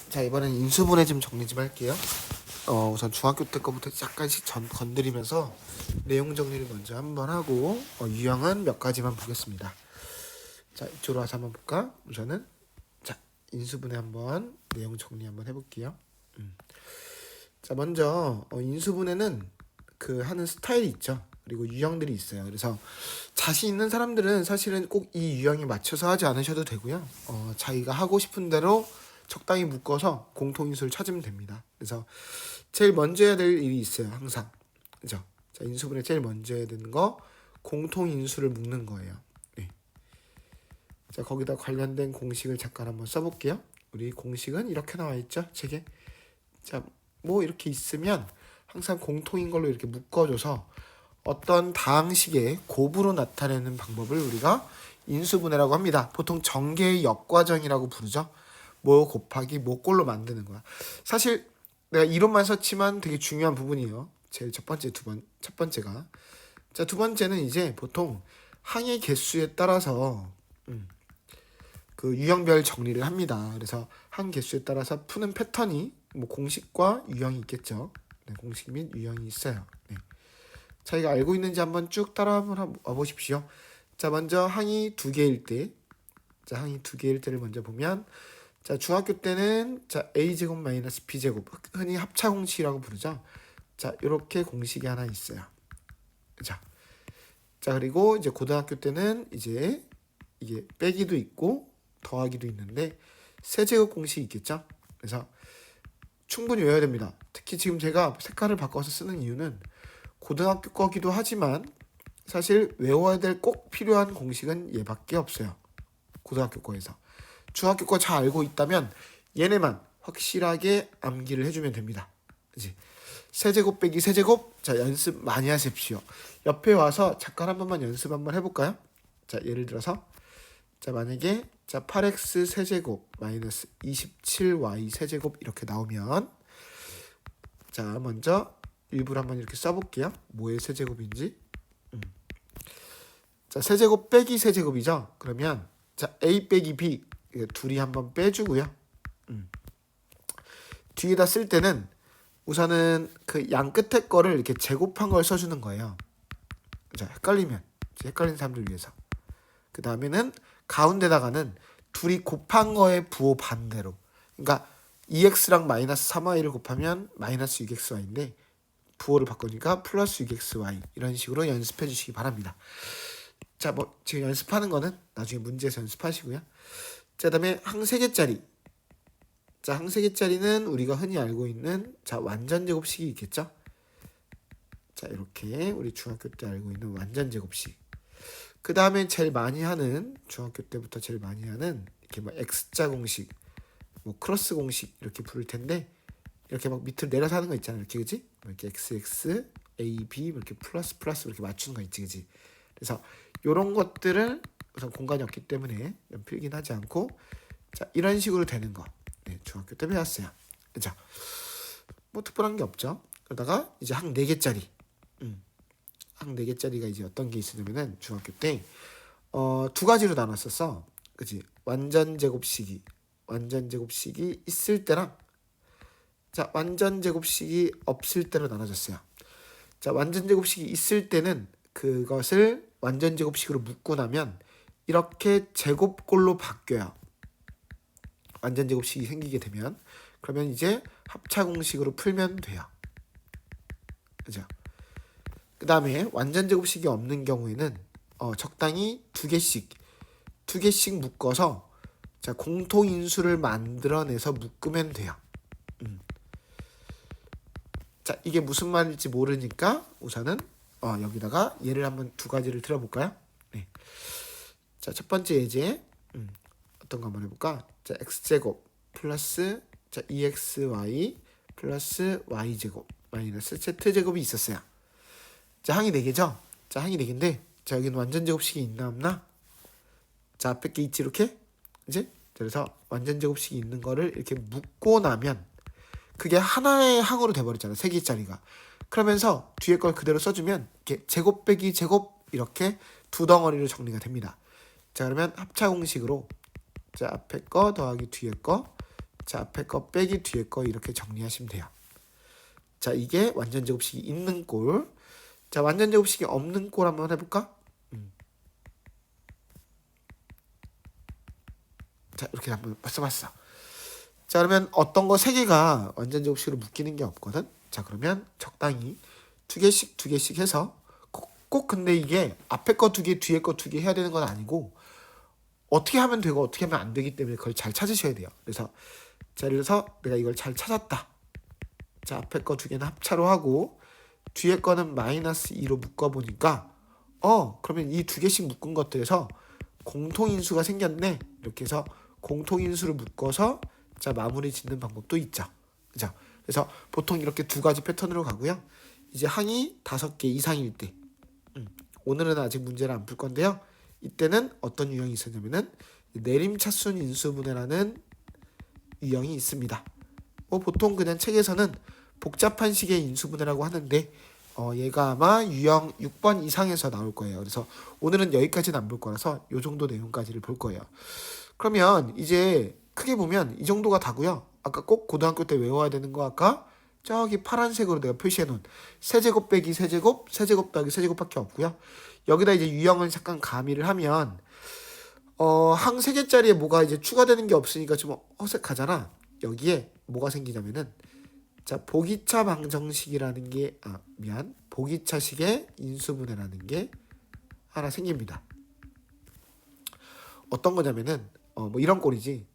자, 이번엔 인수분해 좀 정리 좀 할게요. 우선 중학교 때 거부터 약간씩 건드리면서 내용 정리를 먼저 한번 하고 유형은 몇 가지만 보겠습니다. 자, 이쪽으로 와서 한번 볼까? 우선은 자, 인수분해 한번 내용 정리 한번 해볼게요. 자, 먼저 인수분해는 그 하는 스타일이 있죠. 그리고 유형들이 있어요. 그래서 자신 있는 사람들은 사실은 꼭 이 유형에 맞춰서 하지 않으셔도 되고요. 자기가 하고 싶은 대로 적당히 묶어서 공통인수를 찾으면 됩니다. 그래서 제일 먼저 해야 될 일이 있어요. 항상. 그죠? 자, 인수분해 제일 먼저 해야 되는 거 공통인수를 묶는 거예요. 네. 자, 거기다 관련된 공식을 잠깐 한번 써볼게요. 우리 공식은 이렇게 나와 있죠. 책에. 자, 뭐 이렇게 있으면 항상 공통인 걸로 이렇게 묶어줘서 어떤 다항식의 곱으로 나타내는 방법을 우리가 인수분해라고 합니다. 보통 전개의 역과정이라고 부르죠. 뭐 곱하기 뭐 꼴로 만드는 거야. 사실 내가 이론만 썼지만 되게 중요한 부분이에요. 제일 첫 번째가. 자, 두 번째는 이제 보통 항의 개수에 따라서 그 유형별 정리를 합니다. 그래서 항 개수에 따라서 푸는 패턴이 뭐 공식과 유형이 있겠죠. 네, 공식 및 유형이 있어요. 네. 자기가 알고 있는지 한번 쭉 따라 한번 와보십시오. 자, 먼저 항이 두 개일 때, 자, 항이 두 개일 때를 먼저 보면, 자, 중학교 때는 자, a제곱 마이너스 b제곱, 흔히 합차 공식이라고 부르죠. 자, 이렇게 공식이 하나 있어요. 자, 그리고 이제 고등학교 때는 이제 이게 빼기도 있고 더하기도 있는데 세제곱 공식이 있겠죠. 그래서 충분히 외워야 됩니다. 특히 지금 제가 색깔을 바꿔서 쓰는 이유는 고등학교 거기도 하지만 사실 외워야 될 꼭 필요한 공식은 얘밖에 없어요. 고등학교 거에서. 중학교 거 잘 알고 있다면 얘네만 확실하게 암기를 해주면 됩니다. 그치? 세제곱 빼기 세제곱. 자, 연습 많이 하십시오. 옆에 와서 잠깐 한 번만 연습 한번 해볼까요? 자, 예를 들어서 자, 만약에 자 8x 세제곱 마이너스 27y 세제곱 이렇게 나오면 자, 먼저 일부러 한번 이렇게 써볼게요. 뭐의 세제곱인지. 자, 세제곱 빼기 세제곱이죠. 그러면 자, a 빼기 b 둘이 한번 빼주고요. 뒤에다 쓸 때는 우선은 그 양 끝에 거를 이렇게 제곱한 걸 써주는 거예요. 자, 헷갈리면 헷갈리는 사람들 위해서. 그 다음에는 가운데다가는 둘이 곱한 거의 부호 반대로. 그러니까 2x랑 마이너스 3y를 곱하면 마이너스 6xy인데 부호를 바꾸니까 플러스 6xy 이런 식으로 연습해 주시기 바랍니다. 자, 뭐 지금 연습하는 거는 나중에 문제에서 연습하시고요. 자, 그다음에 항 3개짜리. 자, 항 3개짜리는 우리가 흔히 알고 있는 자, 완전 제곱식이 있겠죠? 자, 이렇게 우리 중학교 때 알고 있는 완전 제곱식. 그 다음에 제일 많이 하는 중학교 때부터 제일 많이 하는 이렇게 뭐 x자 공식, 뭐 크로스 공식 이렇게 부를 텐데 이렇게 막 밑으로 내려서 하는 거 있잖아요. 이렇게 그지? 이렇게 xx, ab 이렇게 플러스 이렇게 맞추는 거 있지, 그지? 그래서 이런 것들을 우선 공간이 없기 때문에 필긴 하지 않고 자, 이런 식으로 되는 거. 네, 중학교 때 배웠어요. 그죠? 뭐 특별한 게 없죠. 그러다가 이제 항 4개짜리. 항 4개짜리가 이제 어떤 게 있으냐면은 중학교 때 두 가지로 나눴었어. 그치? 완전 제곱식이 있을 때랑 자, 완전 제곱식이 없을 때로 나눠졌어요. 자, 완전 제곱식이 있을 때는 그것을 완전 제곱식으로 묶고 나면 이렇게 제곱꼴로 바뀌어요. 완전 제곱식이 생기게 되면 그러면 이제 합차 공식으로 풀면 돼요. 그죠? 그 다음에 완전 제곱식이 없는 경우에는 적당히 두 개씩 묶어서 자, 공통인수를 만들어내서 묶으면 돼요. 자, 이게 무슨 말일지 모르니까 우선은 여기다가 예를 한번 두 가지를 들어볼까요? 네. 자, 첫 번째 예제 어떤 거 한번 해볼까? 자, x제곱 플러스 자, 2xy 플러스 y제곱 마이너스 z제곱이 있었어요. 자, 항이 4개죠? 자, 항이 4개인데 자, 여기는 완전 제곱식이 있나 없나? 자, 앞에 게 있지 이렇게? 이제 그래서 완전 제곱식이 있는 거를 이렇게 묶고 나면 그게 하나의 항으로 돼버렸잖아요. 3개짜리가. 그러면서 뒤에 걸 그대로 써주면 이렇게 제곱 빼기 제곱 이렇게 두 덩어리로 정리가 됩니다. 자, 그러면 합차 공식으로 자, 앞에 거 더하기 뒤에 거 자, 앞에 거 빼기 뒤에 거 이렇게 정리하시면 돼요. 자, 이게 완전 제곱식이 있는 꼴. 자, 완전 제곱식이 없는 꼴 한번 해볼까? 자, 이렇게 한번 써봤어. 자, 그러면 어떤 거 세 개가 완전 제곱식으로 묶이는 게 없거든. 자, 그러면 적당히 두 개씩 해서 꼭 근데 이게 앞에 거 두 개, 뒤에 거 두 개 해야 되는 건 아니고 어떻게 하면 되고 어떻게 하면 안 되기 때문에 그걸 잘 찾으셔야 돼요. 그래서 자, 예를 들어서 내가 이걸 잘 찾았다. 자, 앞에 거 두 개는 합차로 하고 뒤에 거는 마이너스 2로 묶어보니까 그러면 이 두 개씩 묶은 것들에서 공통인수가 생겼네. 이렇게 해서 공통인수를 묶어서 자, 마무리 짓는 방법도 있죠. 그죠? 그래서 보통 이렇게 두 가지 패턴으로 가고요. 이제 항이 5개 이상일 때 오늘은 아직 문제를 안 풀 건데요. 이때는 어떤 유형이 있었냐면은 내림차순 인수분해라는 유형이 있습니다. 보통 그냥 책에서는 복잡한 식의 인수분해라고 하는데 얘가 아마 유형 6번 이상에서 나올 거예요. 그래서 오늘은 여기까지는 안 볼 거라서 이 정도 내용까지를 볼 거예요. 그러면 이제 크게 보면 이 정도가 다고요. 아까 꼭 고등학교 때 외워야 되는 거 아까 저기 파란색으로 내가 표시해 놓은 세제곱 빼기 세제곱, 세제곱 더하기 세제곱밖에 없고요. 여기다 이제 유형을 잠깐 가미를 하면 항 3개짜리에 뭐가 이제 추가되는 게 없으니까 좀 어색하잖아. 여기에 뭐가 생기냐면은 자, 보기차 방정식이라는 게 보기차식의 인수분해라는 게 하나 생깁니다. 어떤 거냐면은 뭐 이런 꼴이지.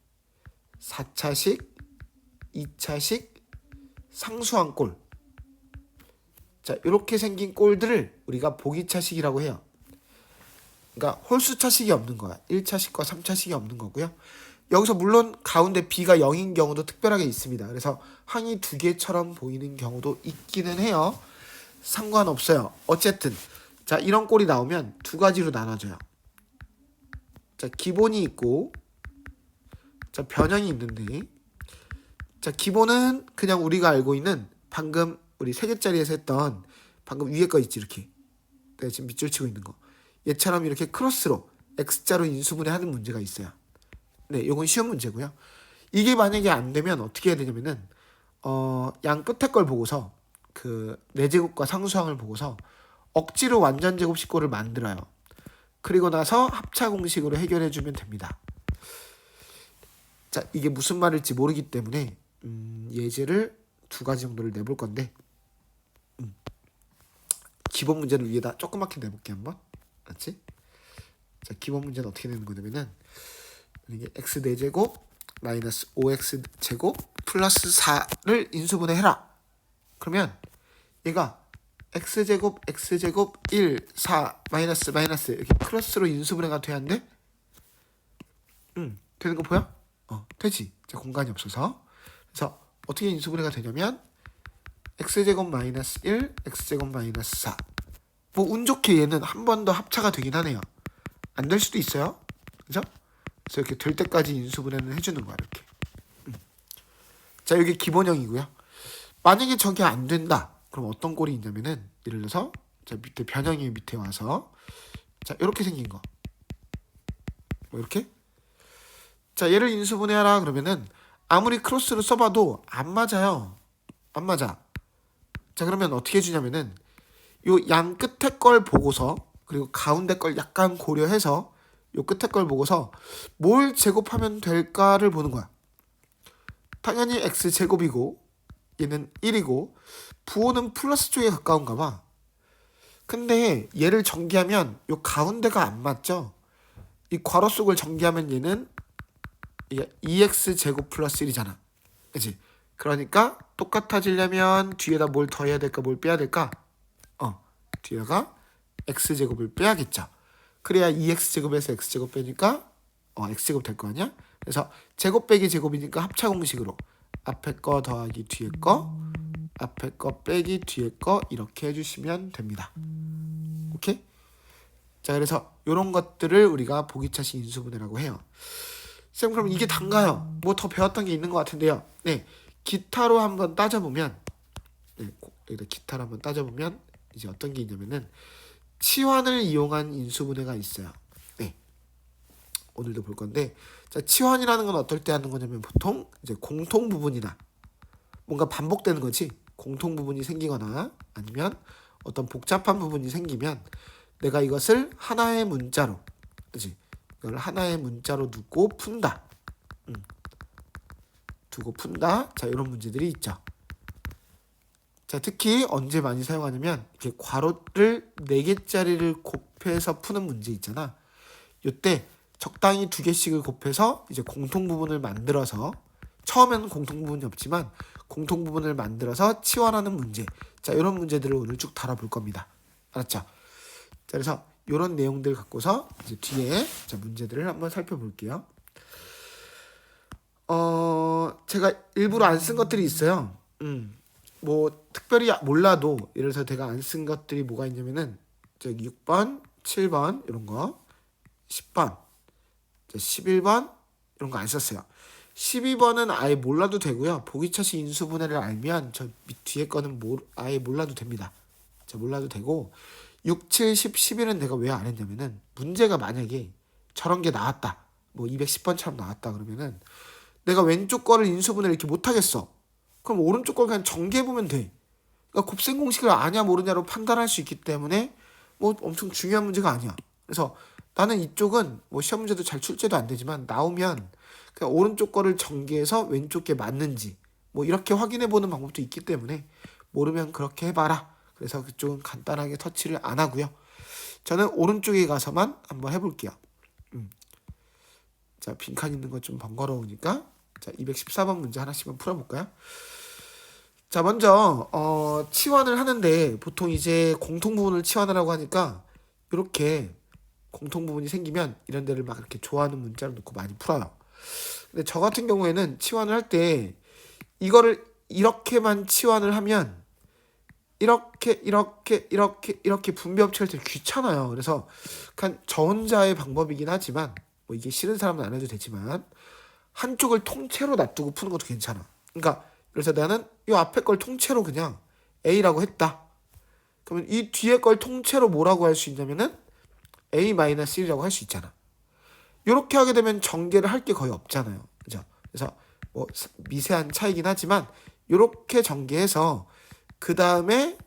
4차식, 2차식, 상수한 꼴. 자, 이렇게 생긴 꼴들을 우리가 보기차식이라고 해요. 그러니까 홀수차식이 없는 거야. 1차식과 3차식이 없는 거고요. 여기서 물론 가운데 b가 0인 경우도 특별하게 있습니다. 그래서 항이 2개처럼 보이는 경우도 있기는 해요. 상관없어요. 어쨌든 자, 이런 꼴이 나오면 두 가지로 나눠져요. 자, 기본이 있고 자, 변형이 있는데 자, 기본은 그냥 우리가 알고 있는 방금 우리 3개짜리에서 했던 방금 위에 거 있지 이렇게 내가 지금 밑줄 치고 있는 거 얘처럼 이렇게 크로스로 x자로 인수분해하는 문제가 있어요. 네, 요건 쉬운 문제고요. 이게 만약에 안 되면 어떻게 해야 되냐면은 양 끝에 걸 보고서 그 4제곱과 상수항을 보고서 억지로 완전 제곱식꼴을 만들어요. 그리고 나서 합차 공식으로 해결해 주면 됩니다. 자, 이게 무슨 말일지 모르기 때문에 예제를 두 가지 정도를 내볼 건데 기본 문제를 위에다 조그맣게 내볼게 한번. 맞지? 자, 기본 문제는 어떻게 되는 거냐면은 이게 x 4제곱 마이너스 5x 제곱 플러스 4를 인수분해해라. 그러면 얘가 x제곱 1 4 마이너스 이렇게 크로스로 인수분해가 돼야 하는데 되는 거 보여? 되지. 자, 공간이 없어서. 그래서 어떻게 인수분해가 되냐면 x제곱 마이너스 1 x제곱 마이너스 4. 뭐 운 좋게 얘는 한 번 더 합차가 되긴 하네요. 안 될 수도 있어요. 그죠? 그래서 이렇게 될 때까지 인수분해는 해주는 거야. 이렇게. 자, 여기 기본형이고요. 만약에 저게 안 된다. 그럼 어떤 꼴이 있냐면은 예를 들어서 자, 밑에 변형이 밑에 와서 자, 이렇게 생긴 거. 뭐 이렇게. 자, 얘를 인수분해하라 그러면은 아무리 크로스로 써봐도 안 맞아요. 안 맞아. 자, 그러면 어떻게 해주냐면은 요 양 끝에 걸 보고서 그리고 가운데 걸 약간 고려해서 요 끝에 걸 보고서 뭘 제곱하면 될까를 보는 거야. 당연히 x제곱이고 얘는 1이고 부호는 플러스 쪽에 가까운가 봐. 근데 얘를 전개하면 요 가운데가 안 맞죠? 이 괄호 속을 전개하면 얘는 이게 2x제곱 플러스 1이잖아. 그치? 그러니까 똑같아지려면 뒤에다 뭘 더해야 될까 뭘 빼야 될까? 뒤에가 x제곱을 빼야겠죠. 그래야 2x제곱에서 x제곱 빼니까 x제곱 될 거 아니야? 그래서 제곱 빼기 제곱이니까 합차 공식으로 앞에 거 더하기 뒤에 거 앞에 거 빼기 뒤에 거 이렇게 해주시면 됩니다. 오케이? 자, 그래서 이런 것들을 우리가 보기차식 인수분해라고 해요. 쌤, 그럼 이게 단가요? 뭐 더 배웠던 게 있는 것 같은데요. 네, 기타로 한번 따져보면 여기다 기타로 한번 따져보면 이제 어떤 게 있냐면은 치환을 이용한 인수분해가 있어요. 네, 오늘도 볼 건데 자, 치환이라는 건 어떨 때 하는 거냐면 보통 이제 공통 부분이나 뭔가 반복되는 거지. 공통 부분이 생기거나 아니면 어떤 복잡한 부분이 생기면 내가 이것을 하나의 문자로, 그렇지? 이걸 하나의 문자로 두고 푼다. 두고 푼다. 자, 이런 문제들이 있죠. 자, 특히 언제 많이 사용하냐면 이렇게 괄호를 4개짜리를 곱해서 푸는 문제 있잖아. 이때 적당히 2개씩을 곱해서 이제 공통 부분을 만들어서, 처음에는 공통 부분이 없지만 공통 부분을 만들어서 치환하는 문제. 자, 이런 문제들을 오늘 쭉 다뤄볼 겁니다. 알았죠? 자, 그래서 이런 내용들 갖고서 이제 뒤에 자, 문제들을 한번 살펴볼게요. 제가 일부러 안 쓴 것들이 있어요. 뭐 특별히 몰라도 예를 들어서 제가 안 쓴 것들이 뭐가 있냐면은 저기 6번, 7번 이런 거, 10번, 11번 이런 거 안 썼어요. 12번은 아예 몰라도 되고요. 보기처시 인수분해를 알면 저 뒤에 거는 아예 몰라도 됩니다. 자, 몰라도 되고 6, 7, 10, 11은 내가 왜 안 했냐면은 문제가 만약에 저런 게 나왔다. 뭐 210번처럼 나왔다 그러면은 내가 왼쪽 거를 인수분해를 이렇게 못 하겠어. 그럼 오른쪽 걸 그냥 전개해보면 돼. 그러니까 곱셈 공식을 아냐 모르냐로 판단할 수 있기 때문에 뭐 엄청 중요한 문제가 아니야. 그래서 나는 이쪽은 뭐 시험 문제도 잘 출제도 안 되지만 나오면 그냥 오른쪽 거를 전개해서 왼쪽 게 맞는지 뭐 이렇게 확인해보는 방법도 있기 때문에 모르면 그렇게 해봐라. 그래서 그쪽은 간단하게 터치를 안 하고요. 저는 오른쪽에 가서만 한번 해볼게요. 자, 빈칸 있는 거 좀 번거로우니까 자, 214번 문제 하나씩만 풀어볼까요? 자, 먼저 치환을 하는데 보통 이제 공통 부분을 치환하라고 하니까 이렇게 공통 부분이 생기면 이런 데를 막 이렇게 좋아하는 문자로 넣고 많이 풀어요. 근데 저 같은 경우에는 치환을 할 때 이거를 이렇게만 치환을 하면 이렇게 분배 합치할 때 귀찮아요. 그래서 그냥 저 혼자의 방법이긴 하지만 뭐 이게 싫은 사람은 안 해도 되지만 한쪽을 통째로 놔두고 푸는 것도 괜찮아. 그러니까 그래서 나는 이 앞에 걸 통째로 그냥 A라고 했다. 그러면 이 뒤에 걸 통째로 뭐라고 할 수 있냐면은 A-1이라고 할 수 있잖아. 이렇게 하게 되면 전개를 할 게 거의 없잖아요. 그죠? 그래서 뭐 미세한 차이긴 하지만 이렇게 전개해서 그 다음에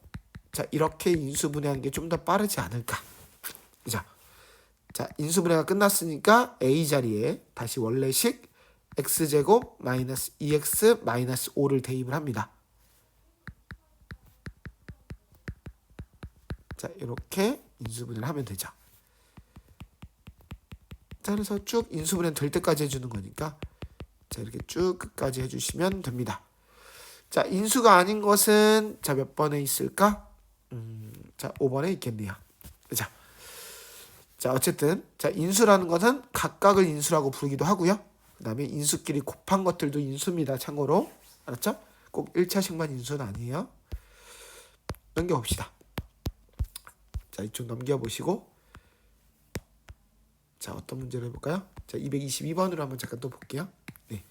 자, 이렇게 인수분해하는 게 좀 더 빠르지 않을까. 그죠? 자, 인수분해가 끝났으니까 A 자리에 다시 원래식 x제곱 마이너스 2x 마이너스 5를 대입을 합니다. 자, 이렇게 인수분해를 하면 되죠. 자, 그래서 쭉 인수분해 될 때까지 해주는 거니까 자, 이렇게 쭉 끝까지 해주시면 됩니다. 자, 인수가 아닌 것은 자, 몇 번에 있을까? 자, 5번에 있겠네요. 자, 어쨌든 자, 인수라는 것은 각각을 인수라고 부르기도 하고요. 그 다음에 인수끼리 곱한 것들도 인수입니다. 참고로 알았죠? 꼭 1차식만 인수는 아니에요. 넘겨봅시다. 자, 이쪽 넘겨보시고 자, 어떤 문제를 해볼까요? 자, 222번으로 한번 잠깐 또 볼게요. 네.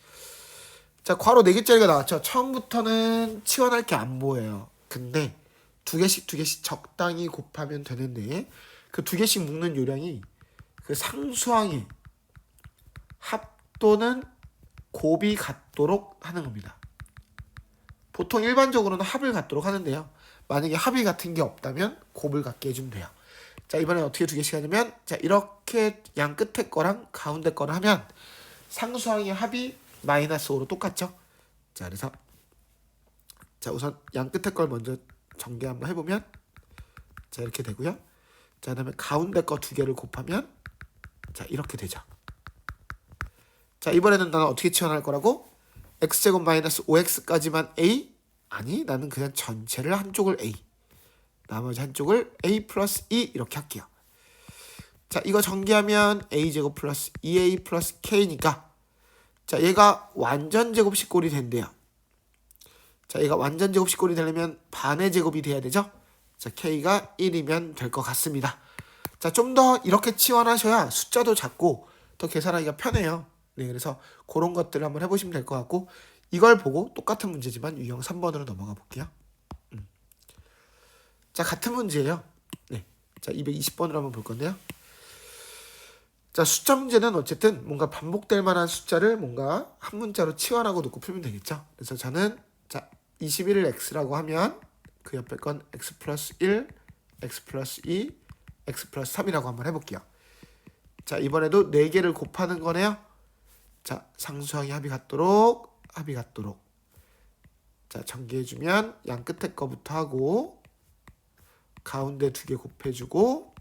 자, 괄호 4개짜리가 나왔죠. 처음부터는 치환할 게 안 보여요. 근데 2개씩 적당히 곱하면 되는데 그 2개씩 묶는 요량이 그 상수항의 합 또는 곱이 같도록 하는 겁니다. 보통 일반적으로는 합을 갖도록 하는데요. 만약에 합이 같은 게 없다면 곱을 갖게 해주면 돼요. 자, 이번엔 어떻게 2개씩 하냐면 자, 이렇게 양 끝에 거랑 가운데 거를 하면 상수항의 합이 마이너스 5로 똑같죠. 자, 그래서 자, 우선 양 끝에 걸 먼저 전개 한번 해보면 자, 이렇게 되고요. 자, 그다음에 가운데 거 2개를 곱하면 자, 이렇게 되죠. 자, 이번에는 나는 어떻게 치환할 거라고? x제곱 마이너스 5x까지만 a? 아니, 나는 그냥 전체를 한쪽을 a, 나머지 한쪽을 a 플러스 2 이렇게 할게요. 자, 이거 전개하면 a제곱 플러스 2a 플러스 k니까 자, 얘가 완전 제곱식꼴이 된대요. 자, 얘가 완전 제곱식꼴이 되려면 반의 제곱이 돼야 되죠. 자, k가 1이면 될 것 같습니다. 자, 좀 더 이렇게 치환하셔야 숫자도 작고 더 계산하기가 편해요. 네, 그래서 그런 것들을 한번 해보시면 될 것 같고 이걸 보고 똑같은 문제지만 유형 3번으로 넘어가 볼게요. 자, 같은 문제예요. 네, 자, 220번으로 한번 볼 건데요. 자, 숫자 문제는 어쨌든 뭔가 반복될 만한 숫자를 뭔가 한 문자로 치환하고 놓고 풀면 되겠죠. 그래서 저는 자 21을 x라고 하면 그 옆에 건 x 플러스 1, x 플러스 2, x 플러스 3이라고 한번 해볼게요. 자, 이번에도 4개를 곱하는 거네요. 자, 상수항이 합이 같도록 자, 전개해주면 양 끝에 거부터 하고 가운데 2개 곱해주고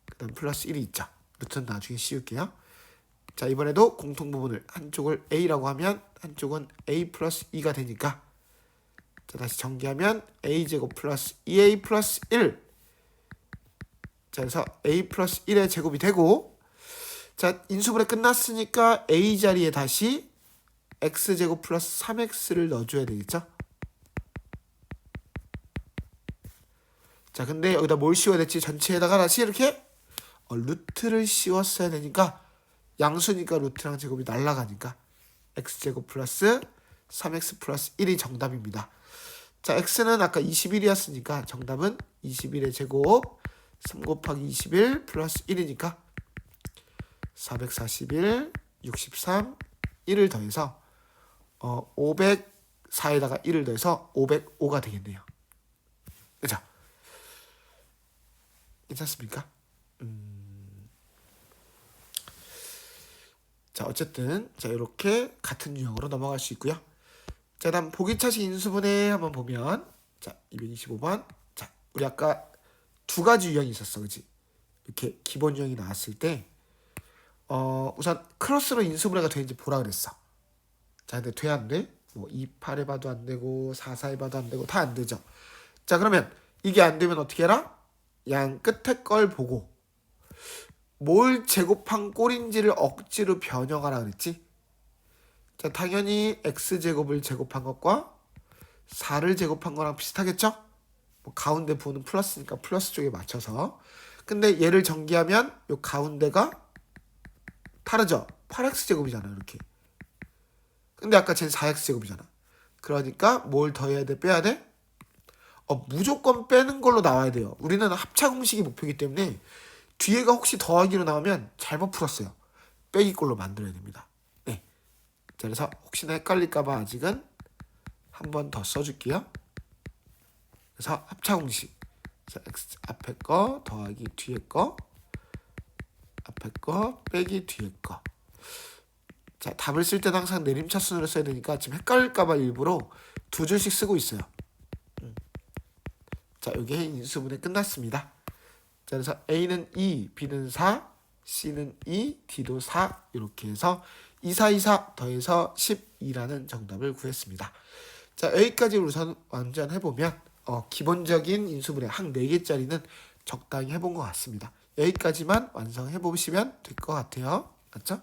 그 다음 플러스 1이 있죠. 루트는 나중에 씌울게요. 자, 이번에도 공통부분을 한쪽을 a라고 하면 한쪽은 a 플러스 2가 되니까 자, 다시 전개하면 a제곱 플러스 2a 플러스 1. 자, 그래서 a 플러스 1의 제곱이 되고 자, 인수분해 끝났으니까 a 자리에 다시 x제곱 플러스 3x를 넣어줘야 되겠죠. 자, 근데 여기다 뭘 씌워야 될지 전체에다가 다시 이렇게 루트를 씌웠어야 되니까 양수니까 루트랑 제곱이 날라가니까 x제곱 플러스 3x 플러스 1이 정답입니다. 자, x는 아까 21이었으니까 정답은 21의 제곱 3 곱하기 21 플러스 1이니까 441, 63, 1을 더해서 504에다가 1을 더해서 505가 되겠네요. 그죠? 괜찮습니까? 자, 어쨌든 자, 이렇게 같은 유형으로 넘어갈 수 있고요. 자, 다음 보기차식 인수분해 한번 보면 자, 225번. 자, 우리 아까 2가지 유형이 있었어. 그지? 이렇게 기본 유형이 나왔을 때 우선 크로스로 인수분해가 되는지 보라 그랬어. 자, 근데 돼 안 돼? 뭐 28 해봐도 안 되고 44 해봐도 안 되고 다 안 되죠. 자, 그러면 이게 안 되면 어떻게 해라? 양 끝에 걸 보고 뭘 제곱한 꼴인지를 억지로 변형하라 그랬지. 자, 당연히 x제곱을 제곱한 것과 4를 제곱한 거랑 비슷하겠죠? 뭐 가운데 부호는 플러스니까 플러스 쪽에 맞춰서. 근데 얘를 전개하면 요 가운데가 다르죠? 8x제곱이잖아 이렇게. 근데 아까 쟤는 4x제곱이잖아. 그러니까 뭘 더해야 돼? 빼야 돼? 무조건 빼는 걸로 나와야 돼요. 우리는 합차 공식이 목표이기 때문에 뒤에가 혹시 더하기로 나오면 잘못 풀었어요. 빼기 꼴로 만들어야 됩니다. 네. 자, 그래서 혹시나 헷갈릴까봐 아직은 한 번 더 써줄게요. 그래서 합차 공식. 자, x 앞에 거 더하기 뒤에 거, 앞에 거 빼기 뒤에 거. 자, 답을 쓸 때는 항상 내림차순으로 써야 되니까 지금 헷갈릴까봐 일부러 2줄씩 쓰고 있어요. 자, 여기 인수분해 끝났습니다. 자, 그래서 A는 2, B는 4, C는 2, D도 4 이렇게 해서 2, 4, 2, 4 더해서 12라는 정답을 구했습니다. 자, 여기까지 우선 완전 해보면 기본적인 인수분해 한 4개짜리는 적당히 해본 것 같습니다. 여기까지만 완성해보시면 될 것 같아요. 맞죠?